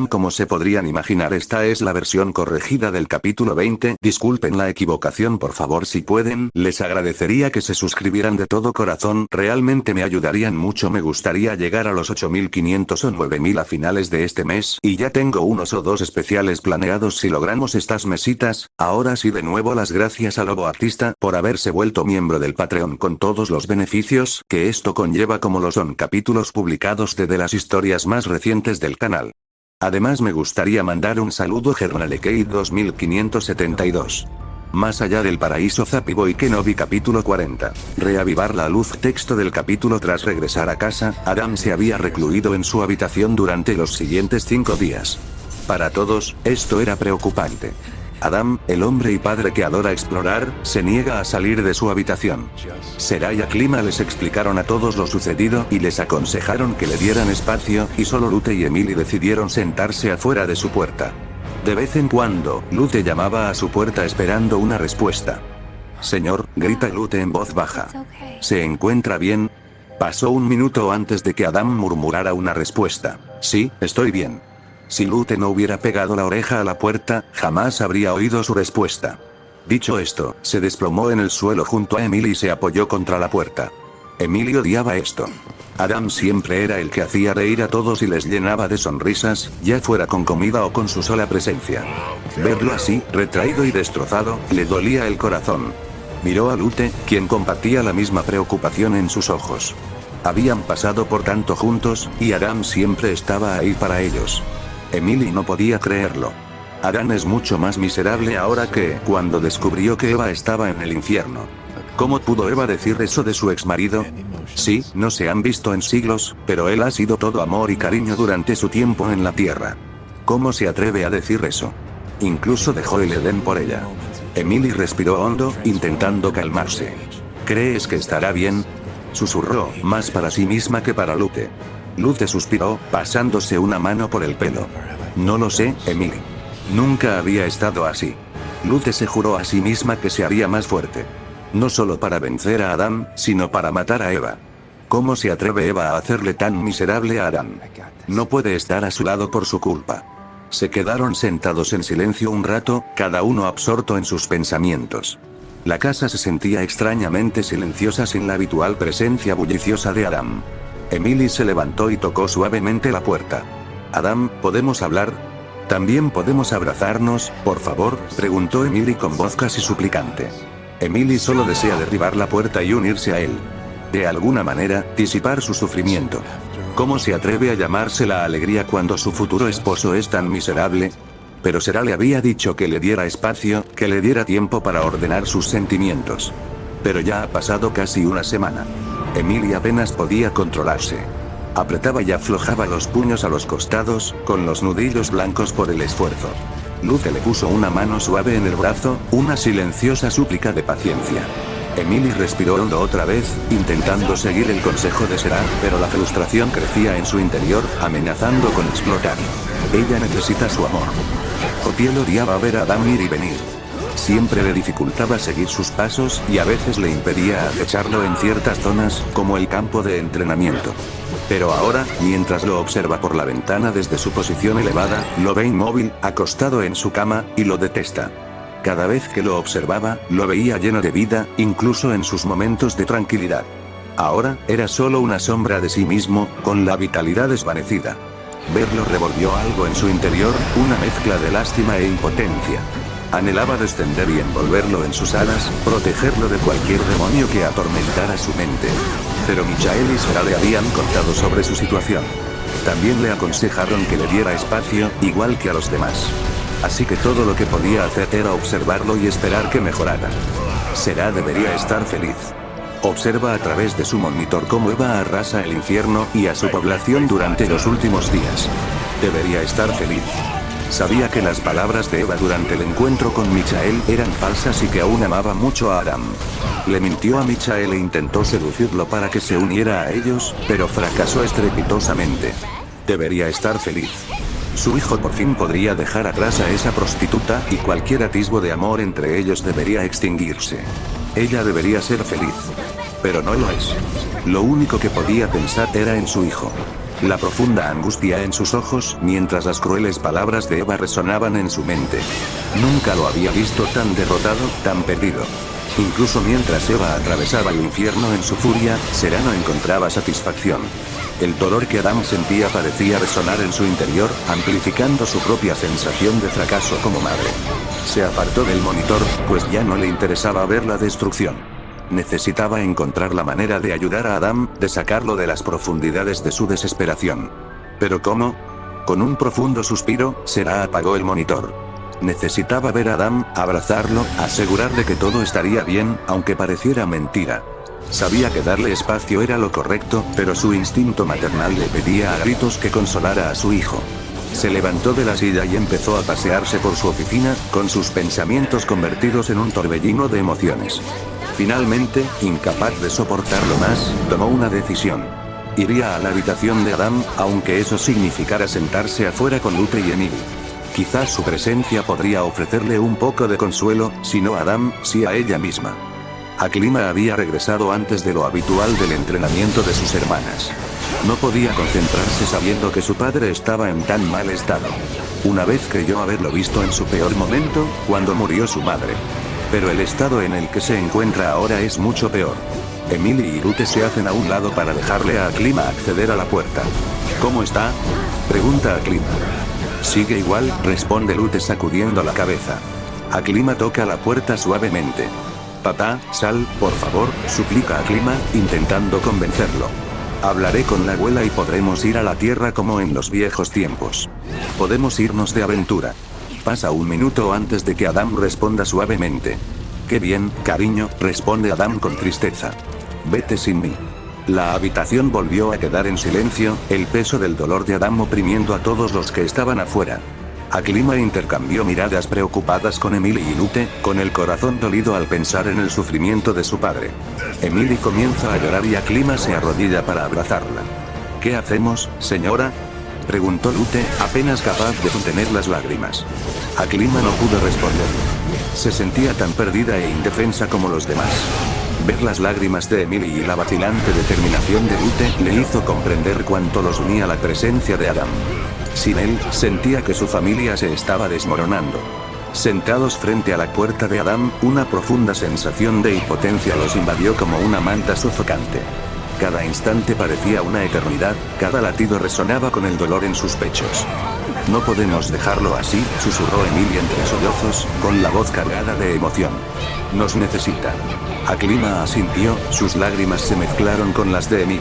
como se podrían imaginar, esta es la versión corregida del capítulo 20. Disculpen la equivocación, por favor, si pueden, les agradecería que se suscribieran de todo corazón, realmente me ayudarían mucho. Me gustaría llegar a los 8500 o 9000 a finales de este mes, y ya tengo unos o dos especiales planeados si logramos estas mesitas. Ahora sí, de nuevo las gracias a Lobo Artista por haberse vuelto miembro del Patreon con todos los beneficios que esto conlleva, como lo son capítulos publicados de las historias más recientes del canal. Además me gustaría mandar un saludo a Gernalekei 2572. Más allá del paraíso, Zappy Boy Kenobi capítulo 40. Reavivar la luz. Texto del capítulo. Tras regresar a casa, Adam se había recluido en su habitación durante los siguientes 5 días. Para todos, esto era preocupante. Adam, el hombre y padre que adora explorar, se niega a salir de su habitación. Serai y Aklima les explicaron a todos lo sucedido y les aconsejaron que le dieran espacio, y solo Lute y Emily decidieron sentarse afuera de su puerta. De vez en cuando, Lute llamaba a su puerta esperando una respuesta. «Señor», grita Lute en voz baja. «¿Se encuentra bien?». Pasó un minuto antes de que Adam murmurara una respuesta. «Sí, estoy bien». Si Lute no hubiera pegado la oreja a la puerta, jamás habría oído su respuesta. Dicho esto, se desplomó en el suelo junto a Emily y se apoyó contra la puerta. Emily odiaba esto. Adam siempre era el que hacía reír a todos y les llenaba de sonrisas, ya fuera con comida o con su sola presencia. Verlo así, retraído y destrozado, le dolía el corazón. Miró a Lute, quien compartía la misma preocupación en sus ojos. Habían pasado por tanto juntos, y Adam siempre estaba ahí para ellos. Emily no podía creerlo. Adam es mucho más miserable ahora que cuando descubrió que Eva estaba en el infierno. ¿Cómo pudo Eva decir eso de su exmarido? Sí, no se han visto en siglos, pero él ha sido todo amor y cariño durante su tiempo en la tierra. ¿Cómo se atreve a decir eso? Incluso dejó el Edén por ella. Emily respiró hondo, intentando calmarse. ¿Crees que estará bien?, susurró, más para sí misma que para Lute. Lute suspiró, pasándose una mano por el pelo. No lo sé, Emily. Nunca había estado así. Lute se juró a sí misma que se haría más fuerte. No solo para vencer a Adam, sino para matar a Eva. ¿Cómo se atreve Eva a hacerle tan miserable a Adam? No puede estar a su lado por su culpa. Se quedaron sentados en silencio un rato, cada uno absorto en sus pensamientos. La casa se sentía extrañamente silenciosa sin la habitual presencia bulliciosa de Adam. Emily se levantó y tocó suavemente la puerta. «Adam, ¿podemos hablar? ¿También podemos abrazarnos, por favor?», preguntó Emily con voz casi suplicante. Emily solo desea derribar la puerta y unirse a él. De alguna manera, disipar su sufrimiento. ¿Cómo se atreve a llamarse la alegría cuando su futuro esposo es tan miserable? Pero Sera le había dicho que le diera espacio, que le diera tiempo para ordenar sus sentimientos. Pero ya ha pasado casi una semana. Emily apenas podía controlarse. Apretaba y aflojaba los puños a los costados, con los nudillos blancos por el esfuerzo. Lute le puso una mano suave en el brazo, una silenciosa súplica de paciencia. Emily respiró hondo otra vez, intentando seguir el consejo de Sera, pero la frustración crecía en su interior, amenazando con explotar. Ella necesita su amor. Otiel odiaba ver a Adam ir y venir. Siempre le dificultaba seguir sus pasos, y a veces le impedía acecharlo en ciertas zonas, como el campo de entrenamiento. Pero ahora, mientras lo observa por la ventana desde su posición elevada, lo ve inmóvil, acostado en su cama, y lo detesta. Cada vez que lo observaba, lo veía lleno de vida, incluso en sus momentos de tranquilidad. Ahora, era solo una sombra de sí mismo, con la vitalidad desvanecida. Verlo revolvió algo en su interior, una mezcla de lástima e impotencia. Anhelaba descender y envolverlo en sus alas, protegerlo de cualquier demonio que atormentara su mente. Pero Michael y Sera le habían contado sobre su situación. También le aconsejaron que le diera espacio, igual que a los demás. Así que todo lo que podía hacer era observarlo y esperar que mejorara. Sera debería estar feliz. Observa a través de su monitor cómo Eva arrasa el infierno y a su población durante los últimos días. Debería estar feliz. Sabía que las palabras de Eva durante el encuentro con Michael eran falsas y que aún amaba mucho a Adam. Le mintió a Michael e intentó seducirlo para que se uniera a ellos, pero fracasó estrepitosamente. Debería estar feliz. Su hijo por fin podría dejar atrás a esa prostituta, y cualquier atisbo de amor entre ellos debería extinguirse. Ella debería ser feliz. Pero no lo es. Lo único que podía pensar era en su hijo. la profunda angustia en sus ojos mientras las crueles palabras de Eva resonaban en su mente. Nunca lo había visto tan derrotado, tan perdido. Incluso mientras Eva atravesaba el infierno en su furia, Será no encontraba satisfacción. El dolor que Adam sentía parecía resonar en su interior, amplificando su propia sensación de fracaso como madre. Se apartó del monitor, pues ya no le interesaba ver la destrucción. Necesitaba encontrar la manera de ayudar a Adam, de sacarlo de las profundidades de su desesperación. ¿Pero cómo? Con un profundo suspiro, Será apagó el monitor. Necesitaba ver a Adam, abrazarlo, asegurarle que todo estaría bien, aunque pareciera mentira. Sabía que darle espacio era lo correcto, pero su instinto maternal le pedía a gritos que consolara a su hijo. Se levantó de la silla y empezó a pasearse por su oficina, con sus pensamientos convertidos en un torbellino de emociones. Finalmente, incapaz de soportarlo más, tomó una decisión. Iría a la habitación de Adam, aunque eso significara sentarse afuera con Lute y Emily. Quizás su presencia podría ofrecerle un poco de consuelo, si no a Adam, sí a ella misma. Aklima había regresado antes de lo habitual del entrenamiento de sus hermanas. No podía concentrarse sabiendo que su padre estaba en tan mal estado. Una vez creyó haberlo visto en su peor momento, cuando murió su madre. Pero el estado en el que se encuentra ahora es mucho peor. Emily y Lute se hacen a un lado para dejarle a Aklima acceder a la puerta. ¿Cómo está?, pregunta Aklima. Sigue igual, responde Lute sacudiendo la cabeza. Aklima toca la puerta suavemente. Papá, sal, por favor, suplica Aklima, intentando convencerlo. Hablaré con la abuela y podremos ir a la tierra como en los viejos tiempos. Podemos irnos de aventura. Pasa un minuto antes de que Adam responda suavemente. Qué bien, cariño, responde Adam con tristeza. Vete sin mí. La habitación volvió a quedar en silencio, el peso del dolor de Adam oprimiendo a todos los que estaban afuera. Aklima intercambió miradas preocupadas con Emily y Lute, con el corazón dolido al pensar en el sufrimiento de su padre. Emily comienza a llorar y Aklima se arrodilla para abrazarla. ¿Qué hacemos, señora?, preguntó Lute, apenas capaz de contener las lágrimas. Aklima no pudo responder. Se sentía tan perdida e indefensa como los demás. Ver las lágrimas de Emily y la vacilante determinación de Lute le hizo comprender cuánto los unía la presencia de Adam. Sin él, sentía que su familia se estaba desmoronando. Sentados frente a la puerta de Adam, una profunda sensación de impotencia los invadió como una manta sofocante. Cada instante parecía una eternidad, cada latido resonaba con el dolor en sus pechos. No podemos dejarlo así, susurró Emily entre sollozos, con la voz cargada de emoción. Nos necesita. Aklima asintió, sus lágrimas se mezclaron con las de Emily.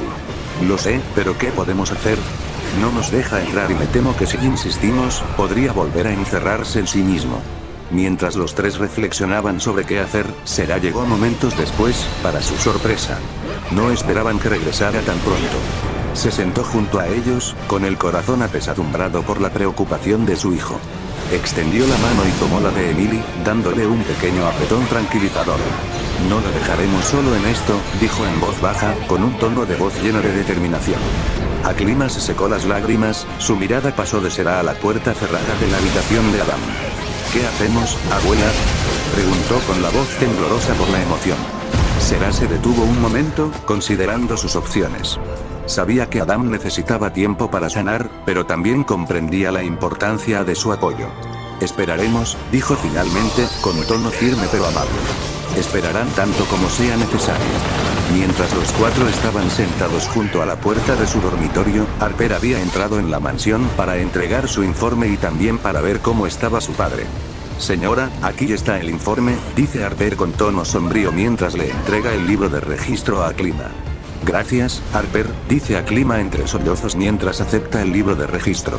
Lo sé, pero ¿qué podemos hacer? No nos deja entrar y me temo que si insistimos, podría volver a encerrarse en sí mismo. Mientras los tres reflexionaban sobre qué hacer, Será llegó momentos después, para su sorpresa. No esperaban que regresara tan pronto. Se sentó junto a ellos, con el corazón apesadumbrado por la preocupación de su hijo. Extendió la mano y tomó la de Emily, dándole un pequeño apretón tranquilizador. No lo dejaremos solo en esto, dijo en voz baja, con un tono de voz lleno de determinación. Aklima se secó las lágrimas, su mirada pasó de Será a la puerta cerrada de la habitación de Adam. ¿Qué hacemos, abuela?, preguntó con la voz temblorosa por la emoción. Será se detuvo un momento, considerando sus opciones. Sabía que Adam necesitaba tiempo para sanar, pero también comprendía la importancia de su apoyo. Esperaremos, dijo finalmente, con tono firme pero amable. Esperarán tanto como sea necesario. Mientras los cuatro estaban sentados junto a la puerta de su dormitorio, Harper había entrado en la mansión para entregar su informe y también para ver cómo estaba su padre. Señora, aquí está el informe, dice Harper con tono sombrío mientras le entrega el libro de registro a Aklima. Gracias, Harper, dice Aklima entre sollozos mientras acepta el libro de registro.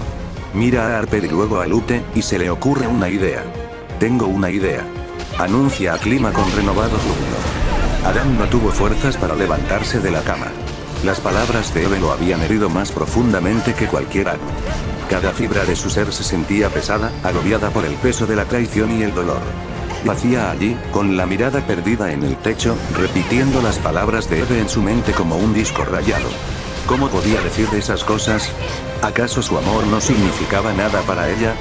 Mira a Harper y luego a Lute, y se le ocurre una idea. Tengo una idea. Anuncia Aklima con renovado júbilo. Adam no tuvo fuerzas para levantarse de la cama. Las palabras de Eve lo habían herido más profundamente que cualquier año. Cada fibra de su ser se sentía pesada, agobiada por el peso de la traición y el dolor. Yacía allí, con la mirada perdida en el techo, repitiendo las palabras de Eve en su mente como un disco rayado. ¿Cómo podía decir esas cosas? ¿Acaso su amor no significaba nada para ella?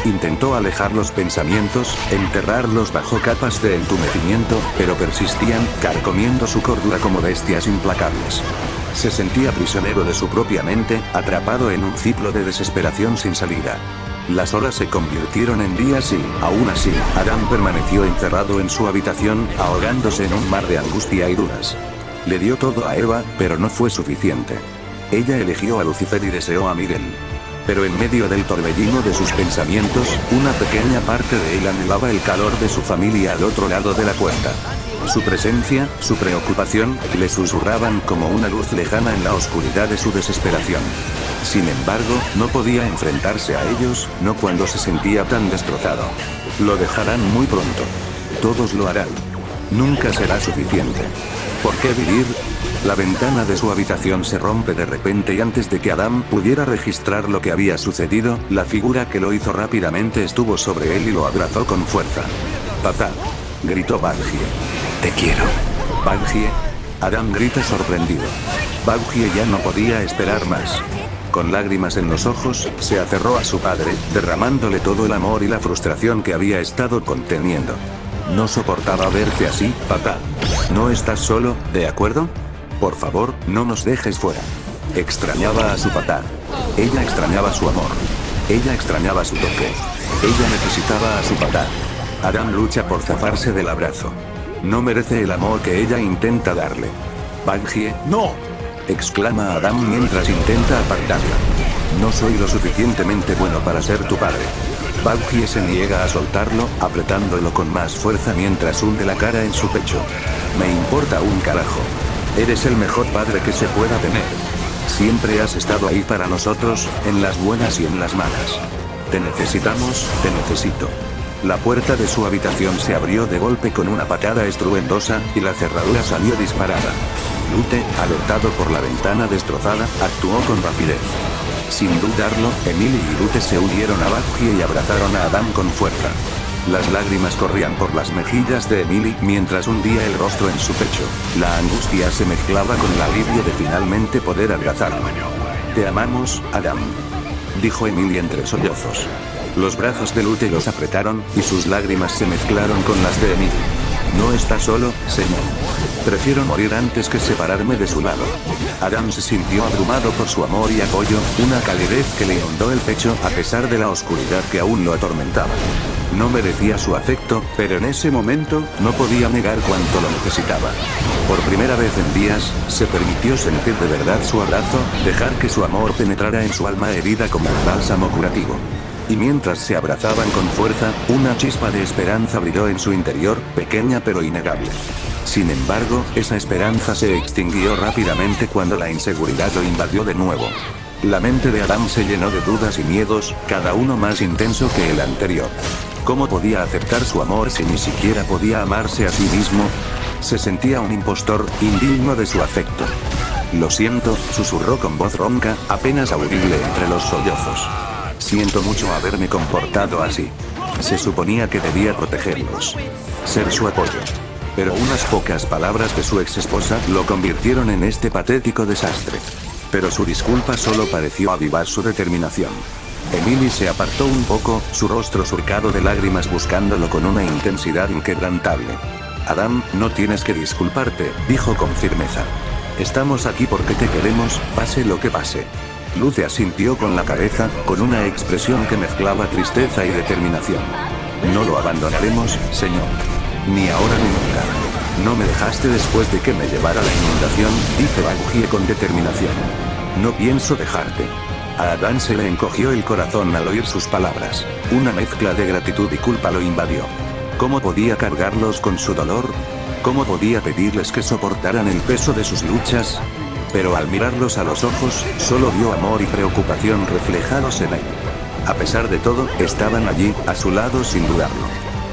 Intentó alejar los pensamientos, enterrarlos bajo capas de entumecimiento, pero persistían, carcomiendo su cordura como bestias implacables. Se sentía prisionero de su propia mente, atrapado en un ciclo de desesperación sin salida. Las horas se convirtieron en días y, aún así, Adán permaneció encerrado en su habitación, ahogándose en un mar de angustia y dudas. Le dio todo a Eva, pero no fue suficiente. Ella eligió a Lucifer y deseó a Miguel. Pero en medio del torbellino de sus pensamientos, una pequeña parte de él anhelaba el calor de su familia al otro lado de la puerta. Su presencia, su preocupación, le susurraban como una luz lejana en la oscuridad de su desesperación. Sin embargo, no podía enfrentarse a ellos, no cuando se sentía tan destrozado. Lo dejarán muy pronto. Todos lo harán. Nunca será suficiente. ¿Por qué vivir? La ventana de su habitación se rompe de repente y antes de que Adán pudiera registrar lo que había sucedido, la figura que lo hizo rápidamente estuvo sobre él y lo abrazó con fuerza. «Papá», gritó Baugie. «Te quiero». «¿Baugie?». Adán grita sorprendido. Baugie ya no podía esperar más. Con lágrimas en los ojos, se aferró a su padre, derramándole todo el amor y la frustración que había estado conteniendo. «No soportaba verte así, papá. No estás solo, ¿de acuerdo? Por favor, no nos dejes fuera». Extrañaba a su papá. Ella extrañaba su amor. Ella extrañaba su toque. Ella necesitaba a su papá. Adán lucha por zafarse del abrazo. No merece el amor que ella intenta darle. «Baugie, no», exclama Adán mientras intenta apartarla. «No soy lo suficientemente bueno para ser tu padre». Baugie se niega a soltarlo, apretándolo con más fuerza mientras hunde la cara en su pecho. «Me importa un carajo. Eres el mejor padre que se pueda tener. Siempre has estado ahí para nosotros, en las buenas y en las malas. Te necesitamos, te necesito». La puerta de su habitación se abrió de golpe con una patada estruendosa, y la cerradura salió disparada. Lute, alertado por la ventana destrozada, actuó con rapidez. Sin dudarlo, Emily y Lute se unieron a Baugie y abrazaron a Adán con fuerza. Las lágrimas corrían por las mejillas de Emily mientras hundía el rostro en su pecho. La angustia se mezclaba con el alivio de finalmente poder abrazarlo. «Te amamos, Adán», dijo Emily entre sollozos. Los brazos de Lute los apretaron, y sus lágrimas se mezclaron con las de Emily. «No está solo, señor. Prefiero morir antes que separarme de su lado». Adán se sintió abrumado por su amor y apoyo, una calidez que le inundó el pecho a pesar de la oscuridad que aún lo atormentaba. No merecía su afecto, pero en ese momento, no podía negar cuánto lo necesitaba. Por primera vez en días, se permitió sentir de verdad su abrazo, dejar que su amor penetrara en su alma herida como un bálsamo curativo. Y mientras se abrazaban con fuerza, una chispa de esperanza brilló en su interior, pequeña pero innegable. Sin embargo, esa esperanza se extinguió rápidamente cuando la inseguridad lo invadió de nuevo. La mente de Adán se llenó de dudas y miedos, cada uno más intenso que el anterior. ¿Cómo podía aceptar su amor si ni siquiera podía amarse a sí mismo? Se sentía un impostor, indigno de su afecto. «Lo siento», susurró con voz ronca, apenas audible entre los sollozos. «Siento mucho haberme comportado así. Se suponía que debía protegerlos. Ser su apoyo». Pero unas pocas palabras de su ex esposa lo convirtieron en este patético desastre. Pero su disculpa solo pareció avivar su determinación. Emily se apartó un poco, su rostro surcado de lágrimas buscándolo con una intensidad inquebrantable. «Adán, no tienes que disculparte», dijo con firmeza. «Estamos aquí porque te queremos, pase lo que pase». Lute asintió con la cabeza, con una expresión que mezclaba tristeza y determinación. «No lo abandonaremos, señor. Ni ahora ni nunca. No me dejaste después de que me llevara la inundación», dice Baugie con determinación. «No pienso dejarte». A Adán se le encogió el corazón al oír sus palabras. Una mezcla de gratitud y culpa lo invadió. ¿Cómo podía cargarlos con su dolor? ¿Cómo podía pedirles que soportaran el peso de sus luchas? Pero al mirarlos a los ojos, solo vio amor y preocupación reflejados en él. A pesar de todo, estaban allí, a su lado sin dudarlo.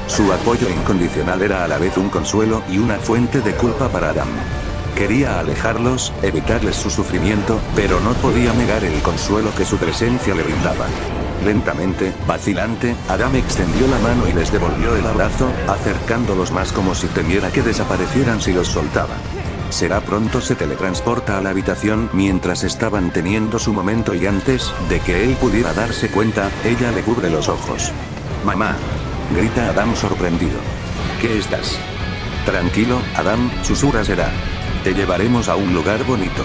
Su apoyo incondicional era a la vez un consuelo y una fuente de culpa para Adán. Quería alejarlos, evitarles su sufrimiento, pero no podía negar el consuelo que su presencia le brindaba. Lentamente, vacilante, Adán extendió la mano y les devolvió el abrazo, acercándolos más como si temiera que desaparecieran si los soltaba. Será pronto se teletransporta a la habitación mientras estaban teniendo su momento y antes de que él pudiera darse cuenta, ella le cubre los ojos. «Mamá», grita Adán sorprendido. «¿Qué estás?» «Tranquilo, Adán», susurra Será. «Te llevaremos a un lugar bonito».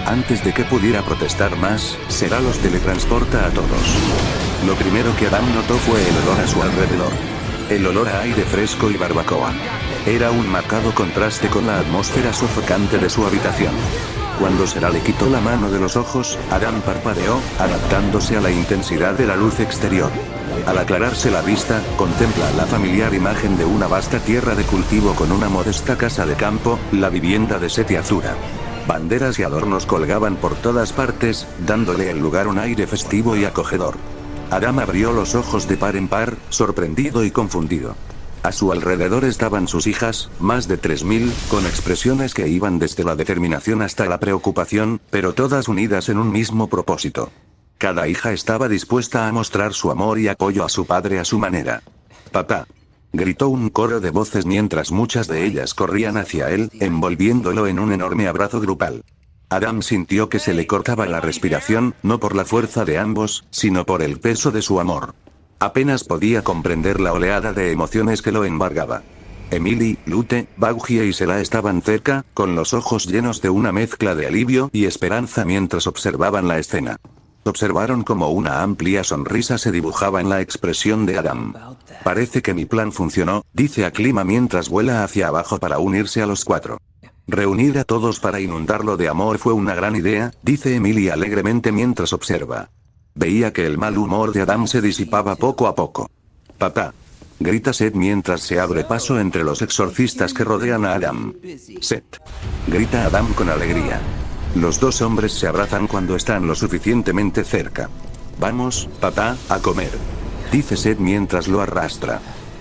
Antes de que pudiera protestar más, Será los teletransporta a todos. Lo primero que Adam notó fue el olor a su alrededor. El olor a aire fresco y barbacoa. Era un marcado contraste con la atmósfera sofocante de su habitación. Cuando Será le quitó la mano de los ojos, Adam parpadeó, adaptándose a la intensidad de la luz exterior. Al aclararse la vista, contempla la familiar imagen de una vasta tierra de cultivo con una modesta casa de campo, la vivienda de Seth y Azura. Banderas y adornos colgaban por todas partes, dándole al lugar un aire festivo y acogedor. Adam abrió los ojos de par en par, sorprendido y confundido. A su alrededor estaban sus hijas, más de 3000, con expresiones que iban desde la determinación hasta la preocupación, pero todas unidas en un mismo propósito. Cada hija estaba dispuesta a mostrar su amor y apoyo a su padre a su manera. «Papá», gritó un coro de voces mientras muchas de ellas corrían hacia él, envolviéndolo en un enorme abrazo grupal. Adam sintió que se le cortaba la respiración, no por la fuerza de ambos, sino por el peso de su amor. Apenas podía comprender la oleada de emociones que lo embargaba. Emily, Lute, Baugie y Será estaban cerca, con los ojos llenos de una mezcla de alivio y esperanza mientras observaban la escena. Observaron cómo una amplia sonrisa se dibujaba en la expresión de Adam. «Parece que mi plan funcionó», dice a Clima mientras vuela hacia abajo para unirse a los 4. «Reunir a todos para inundarlo de amor fue una gran idea», dice Emily alegremente mientras observa. Veía que el mal humor de Adam se disipaba poco a poco. «Papá», grita Seth mientras se abre paso entre los exorcistas que rodean a Adam. «Seth», grita Adam con alegría. Los dos hombres se abrazan cuando están lo suficientemente cerca. «Vamos, papá, a comer», dice Seth mientras lo arrastra.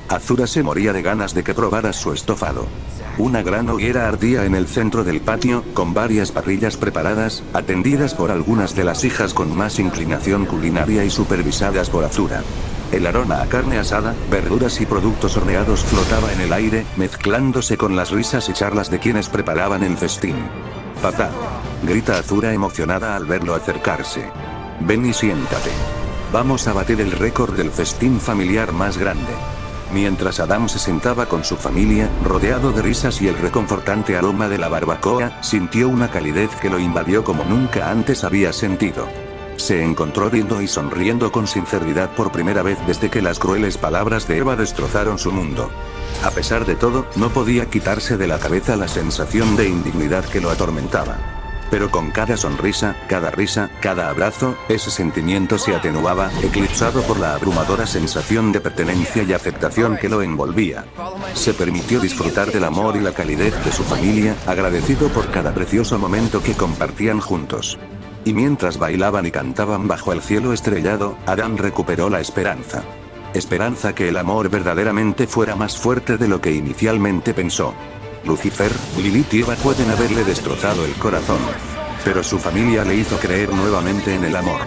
Azura se moría de ganas de que probaras su estofado. Una gran hoguera ardía en el centro del patio, con varias parrillas preparadas, atendidas por algunas de las hijas con más inclinación culinaria y supervisadas por Azura. El aroma a carne asada, verduras y productos horneados flotaba en el aire, mezclándose con las risas y charlas de quienes preparaban el festín. «Papá», grita Azura emocionada al verlo acercarse. «Ven y siéntate. Vamos a batir el récord del festín familiar más grande». Mientras Adam se sentaba con su familia, rodeado de risas y el reconfortante aroma de la barbacoa, sintió una calidez que lo invadió como nunca antes había sentido. Se encontró riendo y sonriendo con sinceridad por primera vez desde que las crueles palabras de Eva destrozaron su mundo. A pesar de todo, no podía quitarse de la cabeza la sensación de indignidad que lo atormentaba. Pero con cada sonrisa, cada risa, cada abrazo, ese sentimiento se atenuaba, eclipsado por la abrumadora sensación de pertenencia y aceptación que lo envolvía. Se permitió disfrutar del amor y la calidez de su familia, agradecido por cada precioso momento que compartían juntos. Y mientras bailaban y cantaban bajo el cielo estrellado, Adam recuperó la esperanza. Esperanza que el amor verdaderamente fuera más fuerte de lo que inicialmente pensó. Lucifer, Lilith y Eva pueden haberle destrozado el corazón. Pero su familia le hizo creer nuevamente en el amor.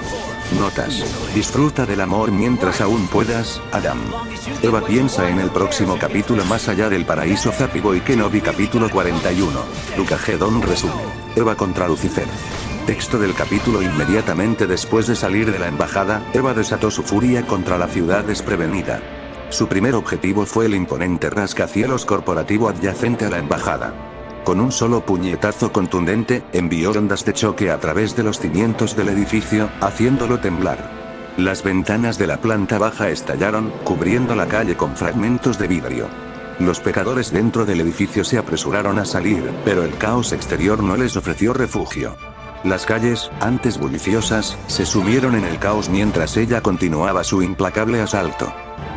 Notas. Disfruta del amor mientras aún puedas, Adam. Eva piensa en el próximo capítulo Más allá del paraíso. Zappy Boy Kenobi capítulo 41. Luca G. Don resumen. Eva contra Lucifer. Texto del capítulo. Inmediatamente después de salir de la embajada, Eva desató su furia contra la ciudad desprevenida. Su primer objetivo fue el imponente rascacielos corporativo adyacente a la embajada. Con un solo puñetazo contundente, envió ondas de choque a través de los cimientos del edificio, haciéndolo temblar. Las ventanas de la planta baja estallaron, cubriendo la calle con fragmentos de vidrio. Los pecadores dentro del edificio se apresuraron a salir, pero el caos exterior no les ofreció refugio. Las calles, antes buliciosas, se sumieron en el caos mientras ella continuaba su implacable asalto.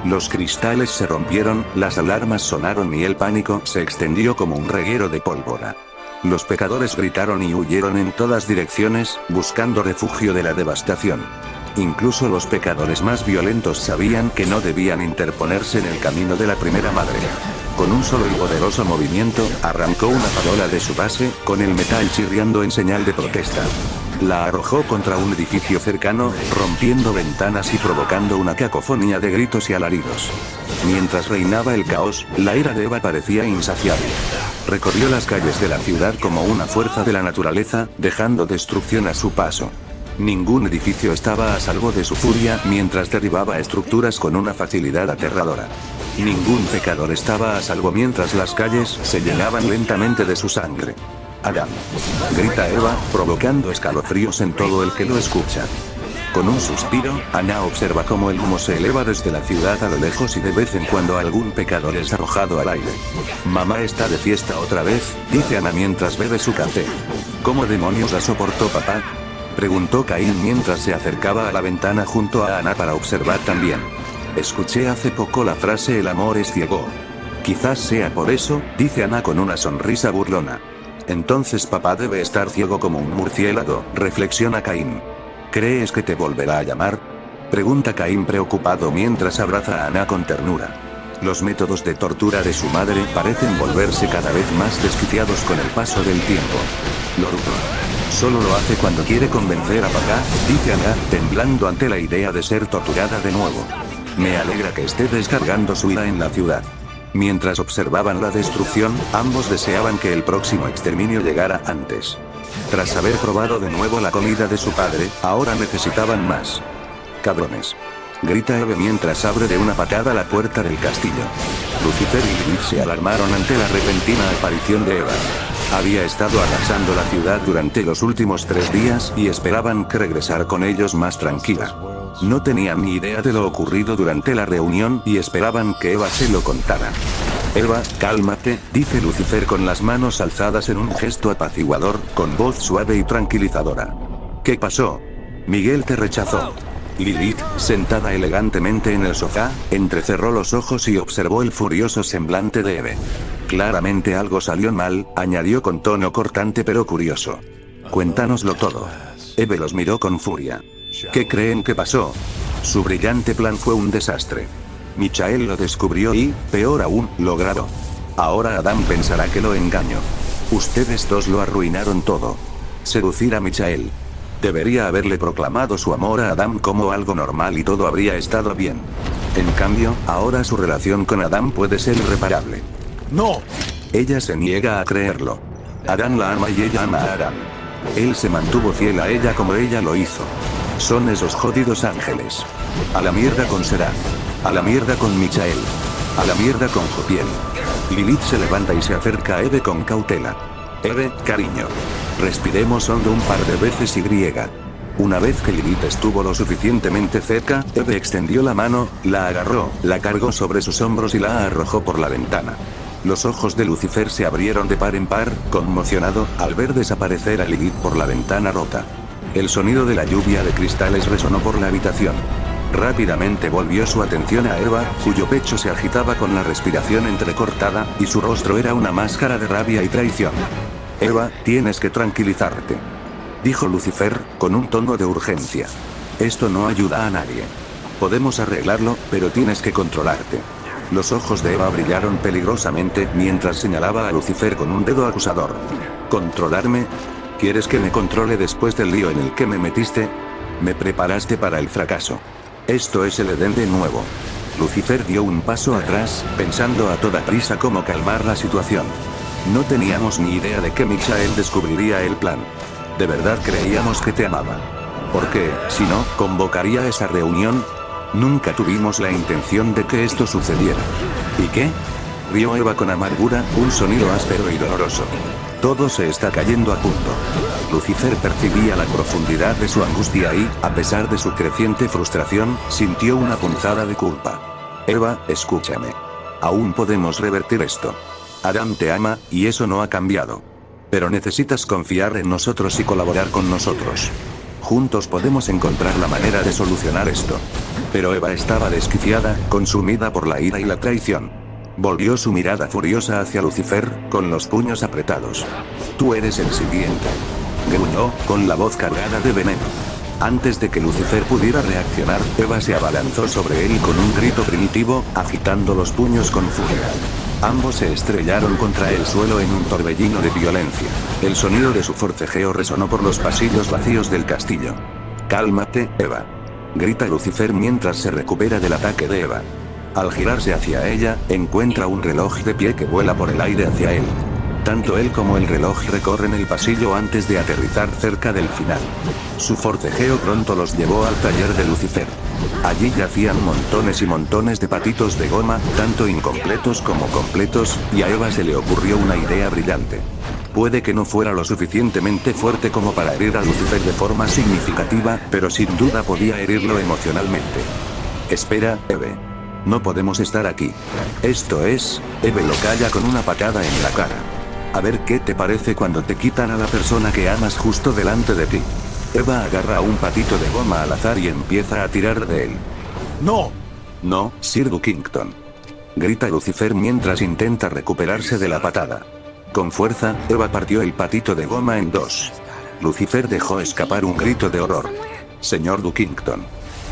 Los cristales se rompieron, las alarmas sonaron y el pánico se extendió como un reguero de pólvora. Los pecadores gritaron y huyeron en todas direcciones, buscando refugio de la devastación. Incluso los pecadores más violentos sabían que no debían interponerse en el camino de la primera madre. Con un solo y poderoso movimiento, arrancó una farola de su base, con el metal chirriando en señal de protesta. La arrojó contra un edificio cercano, rompiendo ventanas y provocando una cacofonía de gritos y alaridos. Mientras reinaba el caos, la ira de Eva parecía insaciable. Recorrió las calles de la ciudad como una fuerza de la naturaleza, dejando destrucción a su paso. Ningún edificio estaba a salvo de su furia mientras derribaba estructuras con una facilidad aterradora. Ningún pecador estaba a salvo mientras las calles se llenaban lentamente de su sangre. Adán. Grita Eva, provocando escalofríos en todo el que lo escucha. Con un suspiro, Ana observa cómo el humo se eleva desde la ciudad a lo lejos y de vez en cuando algún pecador es arrojado al aire. Mamá está de fiesta otra vez, dice Ana mientras bebe su café. ¿Cómo demonios la soportó papá? Preguntó Caín mientras se acercaba a la ventana junto a Ana para observar también. Escuché hace poco la frase el amor es ciego. Quizás sea por eso, dice Ana con una sonrisa burlona. Entonces papá debe estar ciego como un murciélago, reflexiona Caín. ¿Crees que te volverá a llamar? Pregunta Caín preocupado mientras abraza a Ana con ternura. Los métodos de tortura de su madre parecen volverse cada vez más desquiciados con el paso del tiempo. Loruco. Solo lo hace cuando quiere convencer a papá, dice Ana, temblando ante la idea de ser torturada de nuevo. Me alegra que esté descargando su ira en la ciudad. Mientras observaban la destrucción, ambos deseaban que el próximo exterminio llegara antes. Tras haber probado de nuevo la comida de su padre, ahora necesitaban más. Cabrones. Grita Eve mientras abre de una patada la puerta del castillo. Lucifer y Lilith se alarmaron ante la repentina aparición de Eva. Había estado arrasando la ciudad durante los últimos 3 días y esperaban que regresara con ellos más tranquila. No tenían ni idea de lo ocurrido durante la reunión y esperaban que Eva se lo contara. Eva, cálmate, dice Lucifer con las manos alzadas en un gesto apaciguador, con voz suave y tranquilizadora. ¿Qué pasó? Miguel te rechazó. Lilith, sentada elegantemente en el sofá, entrecerró los ojos y observó el furioso semblante de Eve. Claramente algo salió mal, añadió con tono cortante pero curioso. Cuéntanoslo todo. Eve los miró con furia. ¿Qué creen que pasó? Su brillante plan fue un desastre. Michael lo descubrió y, peor aún, lo grabó. Ahora Adán pensará que lo engañó. Ustedes dos lo arruinaron todo. Seducir a Michael. Debería haberle proclamado su amor a Adán como algo normal y todo habría estado bien. En cambio, ahora su relación con Adán puede ser irreparable. ¡No! Ella se niega a creerlo. Adán la ama y ella ama a Adán. Él se mantuvo fiel a ella como ella lo hizo. Son esos jodidos ángeles. A la mierda con Será. A la mierda con Michael. A la mierda con Jopiel. Lilith se levanta y se acerca a Eve con cautela. Eve, cariño. Respiremos hondo un par de veces y griega. Una vez que Lilith estuvo lo suficientemente cerca, Eve extendió la mano, la agarró, la cargó sobre sus hombros y la arrojó por la ventana. Los ojos de Lucifer se abrieron de par en par, conmocionado, al ver desaparecer a Lilith por la ventana rota. El sonido de la lluvia de cristales resonó por la habitación. Rápidamente volvió su atención a Eva, cuyo pecho se agitaba con la respiración entrecortada, y su rostro era una máscara de rabia y traición. Eva, tienes que tranquilizarte, dijo Lucifer, con un tono de urgencia. Esto no ayuda a nadie. Podemos arreglarlo, pero tienes que controlarte. Los ojos de Eva brillaron peligrosamente mientras señalaba a Lucifer con un dedo acusador. ¿Controlarme? ¿Quieres que me controle después del lío en el que me metiste? Me preparaste para el fracaso. Esto es el Edén de nuevo. Lucifer dio un paso atrás, pensando a toda prisa cómo calmar la situación. No teníamos ni idea de que Michael descubriría el plan. De verdad creíamos que te amaba. Porque, si no, convocaría esa reunión. Nunca tuvimos la intención de que esto sucediera. ¿Y qué? Rió Eva con amargura, un sonido áspero y doloroso. Todo se está cayendo a punto. Lucifer percibía la profundidad de su angustia y, a pesar de su creciente frustración, sintió una punzada de culpa. Eva, escúchame. Aún podemos revertir esto. Adán te ama, y eso no ha cambiado. Pero necesitas confiar en nosotros y colaborar con nosotros. Juntos podemos encontrar la manera de solucionar esto. Pero Eva estaba desquiciada, consumida por la ira y la traición. Volvió su mirada furiosa hacia Lucifer, con los puños apretados. Tú eres el siguiente. Gruñó, con la voz cargada de veneno. Antes de que Lucifer pudiera reaccionar, Eva se abalanzó sobre él con un grito primitivo, agitando los puños con furia. Ambos se estrellaron contra el suelo en un torbellino de violencia. El sonido de su forcejeo resonó por los pasillos vacíos del castillo. Cálmate, Eva. Grita Lucifer mientras se recupera del ataque de Eva. Al girarse hacia ella, encuentra un reloj de pie que vuela por el aire hacia él. Tanto él como el reloj recorren el pasillo antes de aterrizar cerca del final. Su forcejeo pronto los llevó al taller de Lucifer. Allí yacían montones y montones de patitos de goma, tanto incompletos como completos, y a Eva se le ocurrió una idea brillante. Puede que no fuera lo suficientemente fuerte como para herir a Lucifer de forma significativa, pero sin duda podía herirlo emocionalmente. Espera, Eve. No podemos estar aquí. Esto es, Eve lo calla con una patada en la cara. A ver qué te parece cuando te quitan a la persona que amas justo delante de ti. Eva agarra un patito de goma al azar y empieza a tirar de él. ¡No! No, Sir Duckington. Grita Lucifer mientras intenta recuperarse de la patada. Con fuerza, Eva partió el patito de goma en dos. Lucifer dejó escapar un grito de horror. Señor Duckington.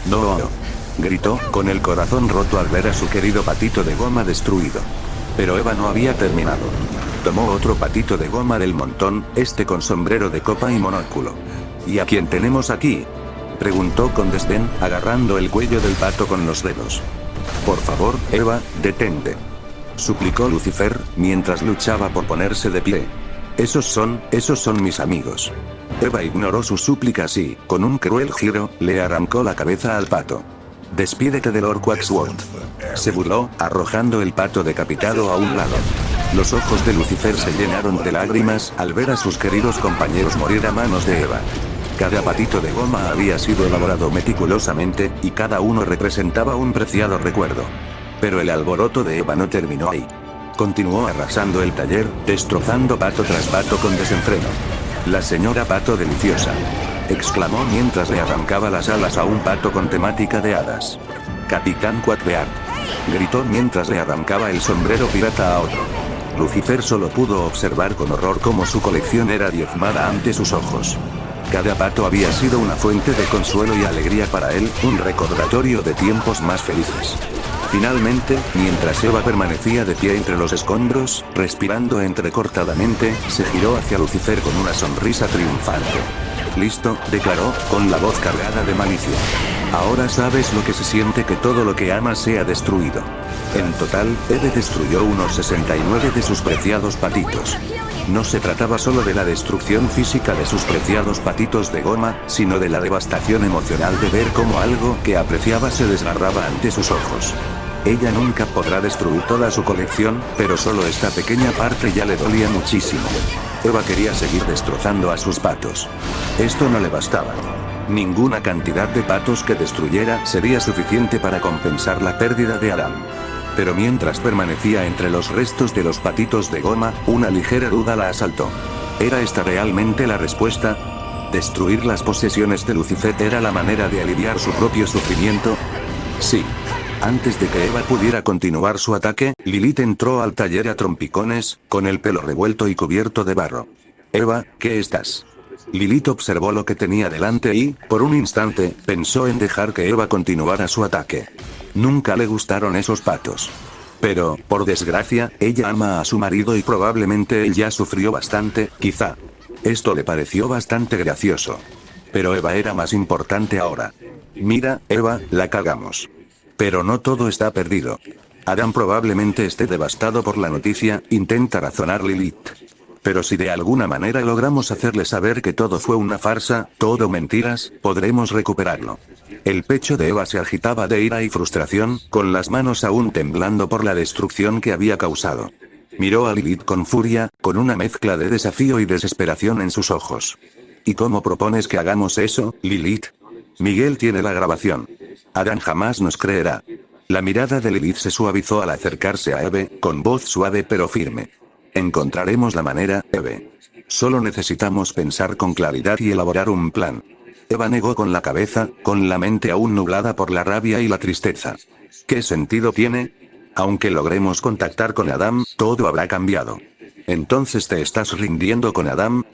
No. Gritó, con el corazón roto al ver a su querido patito de goma destruido. Pero Eva no había terminado. Tomó otro patito de goma del montón, este con sombrero de copa y monóculo. ¿Y a quién tenemos aquí?, preguntó con desdén, agarrando el cuello del pato con los dedos. Por favor, Eva, detente, suplicó Lucifer, mientras luchaba por ponerse de pie. Esos son mis amigos. Eva ignoró sus súplicas y, con un cruel giro, le arrancó la cabeza al pato. Despídete de Lord Quacksworth, se burló, arrojando el pato decapitado a un lado. Los ojos de Lucifer se llenaron de lágrimas al ver a sus queridos compañeros morir a manos de Eva. Cada patito de goma había sido elaborado meticulosamente, y cada uno representaba un preciado recuerdo. Pero el alboroto de Eva no terminó ahí. Continuó arrasando el taller, destrozando pato tras pato con desenfreno. La señora Pato Deliciosa, exclamó mientras le arrancaba las alas a un pato con temática de hadas. Capitán Quackbeard, gritó mientras le arrancaba el sombrero pirata a otro. Lucifer solo pudo observar con horror cómo su colección era diezmada ante sus ojos. Cada pato había sido una fuente de consuelo y alegría para él, un recordatorio de tiempos más felices. Finalmente, mientras Eva permanecía de pie entre los escombros, respirando entrecortadamente, se giró hacia Lucifer con una sonrisa triunfante. Listo, declaró, con la voz cargada de malicia. Ahora sabes lo que se siente que todo lo que amas sea destruido. En total, Eve destruyó unos 69 de sus preciados patitos. No se trataba solo de la destrucción física de sus preciados patitos de goma, sino de la devastación emocional de ver cómo algo que apreciaba se desgarraba ante sus ojos. Ella nunca podrá destruir toda su colección, pero solo esta pequeña parte ya le dolía muchísimo. Eva quería seguir destrozando a sus patos. Esto no le bastaba. Ninguna cantidad de patos que destruyera sería suficiente para compensar la pérdida de Adam. Pero mientras permanecía entre los restos de los patitos de goma, una ligera duda la asaltó. ¿Era esta realmente la respuesta? ¿Destruir las posesiones de Lucifer era la manera de aliviar su propio sufrimiento? Sí. Antes de que Eva pudiera continuar su ataque, Lilith entró al taller a trompicones, con el pelo revuelto y cubierto de barro. Eva, ¿qué estás? Lilith observó lo que tenía delante y, por un instante, pensó en dejar que Eva continuara su ataque. Nunca le gustaron esos patos. Pero, por desgracia, ella ama a su marido y probablemente él ya sufrió bastante, quizá. Esto le pareció bastante gracioso. Pero Eva era más importante ahora. Mira, Eva, la cagamos. Pero no todo está perdido. Adam probablemente esté devastado por la noticia, intenta razonar Lilith. Pero si de alguna manera logramos hacerle saber que todo fue una farsa, todo mentiras, podremos recuperarlo. El pecho de Eva se agitaba de ira y frustración, con las manos aún temblando por la destrucción que había causado. Miró a Lilith con furia, con una mezcla de desafío y desesperación en sus ojos. ¿Y cómo propones que hagamos eso, Lilith? Miguel tiene la grabación. Adam jamás nos creerá. La mirada de Lilith se suavizó al acercarse a Eve, con voz suave pero firme. Encontraremos la manera, Eve. Solo necesitamos pensar con claridad y elaborar un plan. Eva negó con la cabeza, con la mente aún nublada por la rabia y la tristeza. ¿Qué sentido tiene? Aunque logremos contactar con Adam, todo habrá cambiado. ¿Entonces te estás rindiendo con Adam?,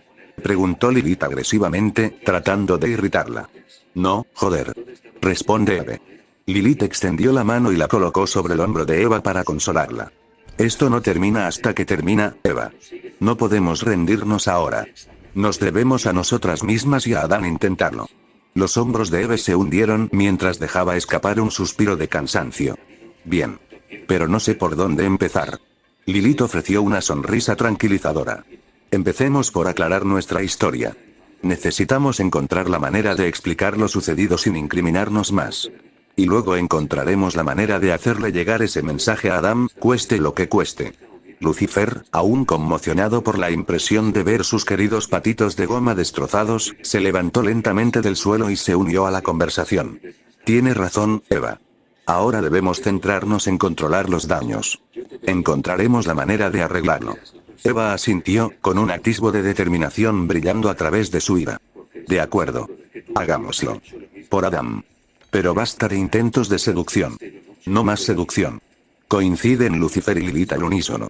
preguntó Lilith agresivamente, tratando de irritarla. No, joder. Responde Eve. Lilith extendió la mano y la colocó sobre el hombro de Eva para consolarla. Esto no termina hasta que termina, Eva. No podemos rendirnos ahora. Nos debemos a nosotras mismas y a Adán intentarlo. Los hombros de Eve se hundieron mientras dejaba escapar un suspiro de cansancio. Bien. Pero no sé por dónde empezar. Lilith ofreció una sonrisa tranquilizadora. Empecemos por aclarar nuestra historia. Necesitamos encontrar la manera de explicar lo sucedido sin incriminarnos más. Y luego encontraremos la manera de hacerle llegar ese mensaje a Adam, cueste lo que cueste. Lucifer, aún conmocionado por la impresión de ver sus queridos patitos de goma destrozados, se levantó lentamente del suelo y se unió a la conversación. Tiene razón, Eva. Ahora debemos centrarnos en controlar los daños. Encontraremos la manera de arreglarlo. Eva asintió, con un atisbo de determinación brillando a través de su ira. De acuerdo. Hagámoslo. Por Adam. Pero basta de intentos de seducción. No más seducción. Coinciden Lucifer y Lilith al unísono.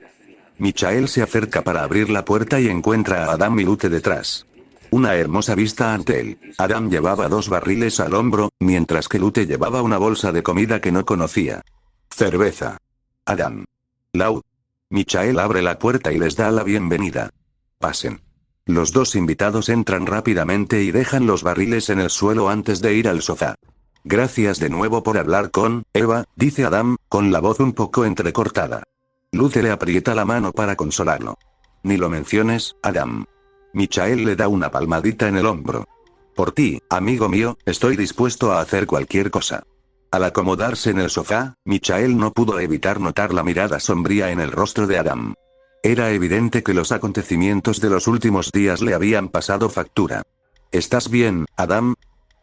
Michael se acerca para abrir la puerta y encuentra a Adam y Lute detrás. Una hermosa vista ante él. Adam llevaba 2 barriles al hombro, mientras que Lute llevaba una bolsa de comida que no conocía. Cerveza. Adam. Lau. Michael abre la puerta y les da la bienvenida. Pasen. Los 2 invitados entran rápidamente y dejan los barriles en el suelo antes de ir al sofá. Gracias de nuevo por hablar con Eva, dice Adam, con la voz un poco entrecortada. Lute le aprieta la mano para consolarlo. Ni lo menciones, Adam. Michael le da una palmadita en el hombro. Por ti, amigo mío, estoy dispuesto a hacer cualquier cosa. Al acomodarse en el sofá, Michael no pudo evitar notar la mirada sombría en el rostro de Adam. Era evidente que los acontecimientos de los últimos días le habían pasado factura. ¿Estás bien, Adam?,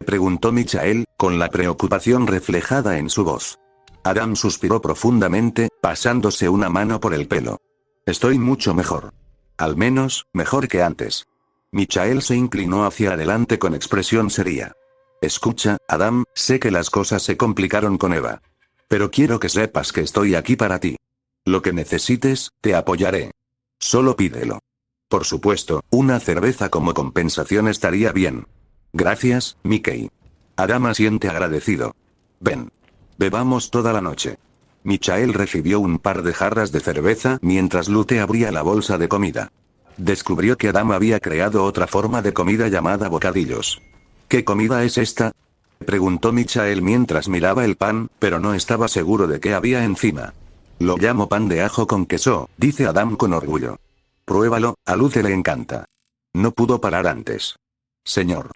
preguntó Michael, con la preocupación reflejada en su voz. Adam suspiró profundamente, pasándose una mano por el pelo. Estoy mucho mejor. Al menos, mejor que antes. Michael se inclinó hacia adelante con expresión seria. Escucha, Adam, sé que las cosas se complicaron con Eva. Pero quiero que sepas que estoy aquí para ti. Lo que necesites, te apoyaré. Solo pídelo. Por supuesto, una cerveza como compensación estaría bien. Gracias, Mickey. Adam asiente agradecido. Ven. Bebamos toda la noche. Michael recibió un par de jarras de cerveza mientras Lute abría la bolsa de comida. Descubrió que Adam había creado otra forma de comida llamada bocadillos. ¿Qué comida es esta?, preguntó Michael mientras miraba el pan, pero no estaba seguro de qué había encima. Lo llamo pan de ajo con queso, dice Adam con orgullo. Pruébalo, a Lute le encanta. No pudo parar antes. Señor.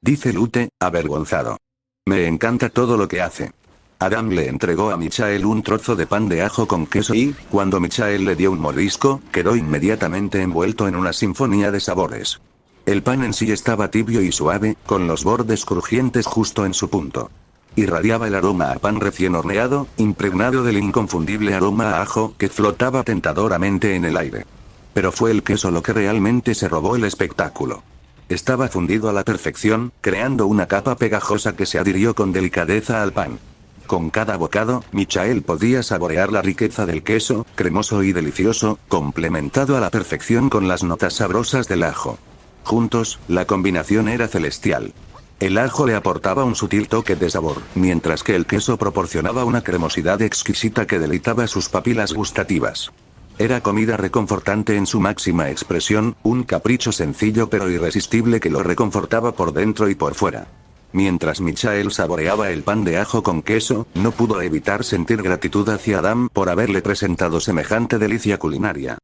Dice Lute, avergonzado. Me encanta todo lo que hace. Adam le entregó a Michael un trozo de pan de ajo con queso y, cuando Michael le dio un mordisco, quedó inmediatamente envuelto en una sinfonía de sabores. El pan en sí estaba tibio y suave, con los bordes crujientes justo en su punto. Irradiaba el aroma a pan recién horneado, impregnado del inconfundible aroma a ajo que flotaba tentadoramente en el aire. Pero fue el queso lo que realmente se robó el espectáculo. Estaba fundido a la perfección, creando una capa pegajosa que se adhirió con delicadeza al pan. Con cada bocado, Michael podía saborear la riqueza del queso, cremoso y delicioso, complementado a la perfección con las notas sabrosas del ajo. Juntos, la combinación era celestial. El ajo le aportaba un sutil toque de sabor, mientras que el queso proporcionaba una cremosidad exquisita que deleitaba sus papilas gustativas. Era comida reconfortante en su máxima expresión, un capricho sencillo pero irresistible que lo reconfortaba por dentro y por fuera. Mientras Michael saboreaba el pan de ajo con queso, no pudo evitar sentir gratitud hacia Adam por haberle presentado semejante delicia culinaria.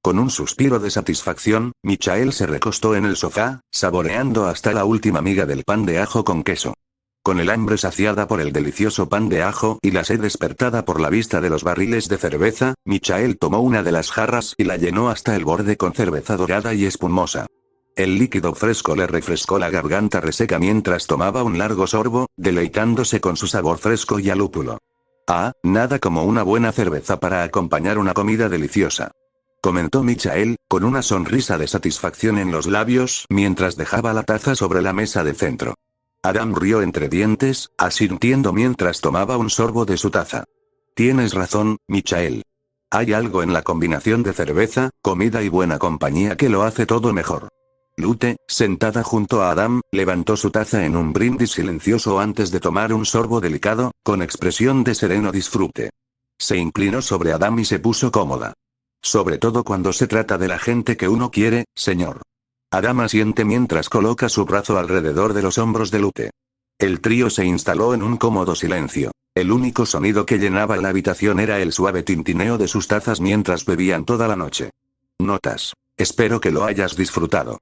Con un suspiro de satisfacción, Michael se recostó en el sofá, saboreando hasta la última miga del pan de ajo con queso. Con el hambre saciada por el delicioso pan de ajo y la sed despertada por la vista de los barriles de cerveza, Michael tomó una de las jarras y la llenó hasta el borde con cerveza dorada y espumosa. El líquido fresco le refrescó la garganta reseca mientras tomaba un largo sorbo, deleitándose con su sabor fresco y a lúpulo. Ah, nada como una buena cerveza para acompañar una comida deliciosa, comentó Michael, con una sonrisa de satisfacción en los labios mientras dejaba la taza sobre la mesa de centro. Adam rió entre dientes, asintiendo mientras tomaba un sorbo de su taza. Tienes razón, Michael. Hay algo en la combinación de cerveza, comida y buena compañía que lo hace todo mejor. Lute, sentada junto a Adam, levantó su taza en un brindis silencioso antes de tomar un sorbo delicado, con expresión de sereno disfrute. Se inclinó sobre Adam y se puso cómoda. Sobre todo cuando se trata de la gente que uno quiere, señor. Adam asiente mientras coloca su brazo alrededor de los hombros de Lute. El trío se instaló en un cómodo silencio. El único sonido que llenaba la habitación era el suave tintineo de sus tazas mientras bebían toda la noche. Notas. Espero que lo hayas disfrutado.